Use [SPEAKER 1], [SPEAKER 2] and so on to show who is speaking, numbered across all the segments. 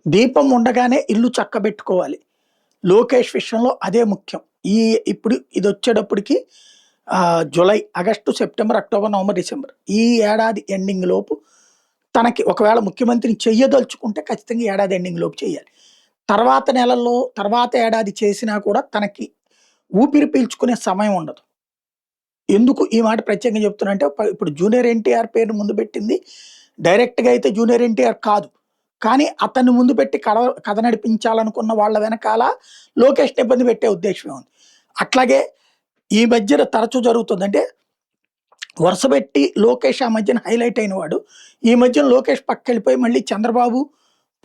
[SPEAKER 1] దీపం ఉండగానే ఇల్లు చక్కబెట్టుకోవాలి. లోకేష్ విషయంలో అదే ముఖ్యం. ఈ ఇప్పుడు ఇదొచ్చేటప్పటికి July, August, September, October, November, December. ఈ ఏడాది ఎండింగ్ లోపు తనకి ఒకవేళ ముఖ్యమంత్రిని చెయ్యదలుచుకుంటే ఖచ్చితంగా ఏడాది ఎండింగ్ లోపు చేయాలి. తర్వాత నెలల్లో, తర్వాత ఏడాది చేసినా కూడా తనకి ఊపిరి పీల్చుకునే సమయం ఉండదు. ఎందుకు ఈ మాట ప్రత్యేకంగా చెప్తున్నా అంటే ఇప్పుడు జూనియర్ ఎన్టీఆర్ పేరుని ముందు పెట్టింది డైరెక్ట్‌గా అయితే జూనియర్ ఎన్టీఆర్ కాదు. కానీ అతన్ని ముందు పెట్టి కథ నడిపించాలనుకున్న వాళ్ళ వెనకాల లోకేష్‌ని ఇబ్బంది పెట్టే ఉద్దేశ్యమే ఉంది. అట్లాగే ఈ మధ్యన తరచూ జరుగుతుంది. అంటే వరుసబెట్టి లోకేష్ ఆ మధ్యన హైలైట్ అయినవాడు. ఈ మధ్యన లోకేష్ పక్కకెళ్ళిపోయి మళ్ళీ చంద్రబాబు,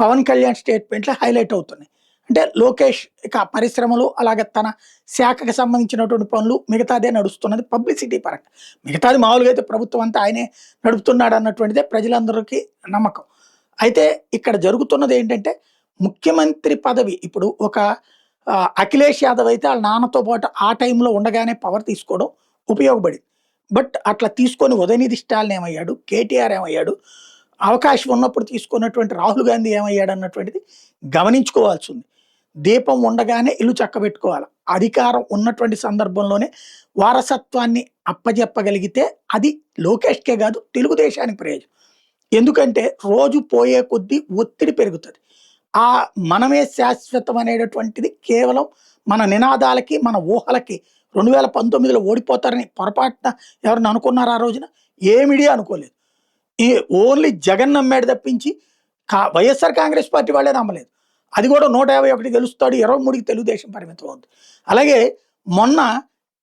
[SPEAKER 1] పవన్ కళ్యాణ్ స్టేట్మెంట్‌లు హైలైట్ అవుతున్నాయి. అంటే లోకేష్ ఇక పరిశ్రమలు అలాగే తన శాఖకు సంబంధించినటువంటి పనులు మిగతాదే నడుస్తున్నది పబ్లిసిటీ పరంగా. మిగతాది మామూలుగా అయితే ప్రభుత్వం అంతా ఆయనే నడుపుతున్నాడు అన్నటువంటిదే ప్రజలందరికీ నమ్మకం. అయితే ఇక్కడ జరుగుతున్నది ఏంటంటే ముఖ్యమంత్రి పదవి ఇప్పుడు ఒక అఖిలేష్ యాదవ్ అయితే వాళ్ళ నాన్నతో పాటు ఆ టైంలో ఉండగానే పవర్ తీసుకోవడం ఉపయోగపడింది. బట్ అట్లా తీసుకొని ఉదయనిధి స్టాలిన్ ఏమయ్యాడు, కేటీఆర్ ఏమయ్యాడు, అవకాశం ఉన్నప్పుడు తీసుకున్నటువంటి రాహుల్ గాంధీ ఏమయ్యాడు అన్నటువంటిది గమనించుకోవాల్సి ఉంది. దీపం ఉండగానే ఇల్లు చక్కబెట్టుకోవాలి. అధికారం ఉన్నటువంటి సందర్భంలోనే వారసత్వాన్ని అప్పజెప్పగలిగితే అది లోకేష్కే కాదు తెలుగుదేశానికి ప్రయోజనం. ఎందుకంటే రోజు పోయే కొద్దీ ఒత్తిడి పెరుగుతుంది. ఆ మనమే శాశ్వతం అనేటటువంటిది కేవలం మన నినాదాలకి, మన ఊహలకి 2019లో ఓడిపోతారని పొరపాటున ఎవరన్నా అనుకున్నారా ఆ రోజున? ఏ మీడియా అనుకోలేదు. ఈ ఓన్లీ జగన్ నమ్మాడు తప్పించి వైఎస్ఆర్ కాంగ్రెస్ పార్టీ వాళ్ళే నమ్మలేదు. అది కూడా 151 గెలుస్తాడు, 23కి తెలుగుదేశం పరిమితం అవుతుంది. అలాగే మొన్న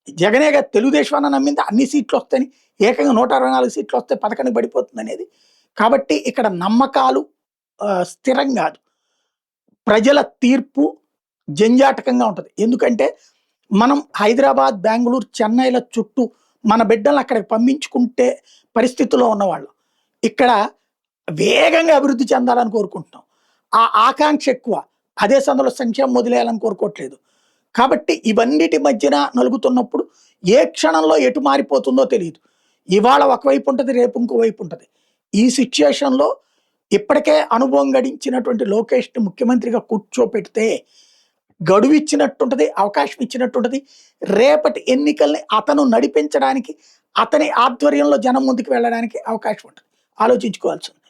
[SPEAKER 1] జగనేగా తెలుగుదేశం అన్న నమ్మింది అన్ని సీట్లు వస్తాయని, ఏకంగా 164 సీట్లు వస్తే పథకానికి పడిపోతుంది అనేది. కాబట్టి ఇక్కడ నమ్మకాలు స్థిరం కాదు. ప్రజల తీర్పు జంజాటకంగా ఉంటది. ఎందుకంటే మనం హైదరాబాద్, బెంగుళూరు, చెన్నైల చుట్టూ మన బిడ్డలను అక్కడికి పంపించుకుంటే పరిస్థితుల్లో ఉన్నవాళ్ళం. ఇక్కడ వేగంగా అభివృద్ధి చెందాలని కోరుకుంటున్నాం. ఆ ఆకాంక్ష ఎక్కువ. అదే సందర్భంలో సంక్షేమం వదిలేయాలని కోరుకోవట్లేదు. కాబట్టి ఇవన్నిటి మధ్యన నలుగుతున్నప్పుడు ఏ క్షణంలో ఎటు మారిపోతుందో తెలియదు. ఇవాళ ఒకవైపు ఉంటుంది, రేపు ఇంకో వైపు ఉంటుంది. ఈ సిచ్యుయేషన్‌లో ఇప్పటికే అనుభవం గడించినటువంటి లోకేష్‌ని ముఖ్యమంత్రిగా కూర్చోపెడితే గడువు ఇచ్చినట్టుంటది, అవకాశం ఇచ్చినట్టుంటది. రేపటి ఎన్నికల్ని అతను నడిపించడానికి, అతని ఆధ్వర్యంలో జనం ముందుకు వెళ్ళడానికి అవకాశం ఉంటుంది. ఆలోచించుకోవాల్సింది.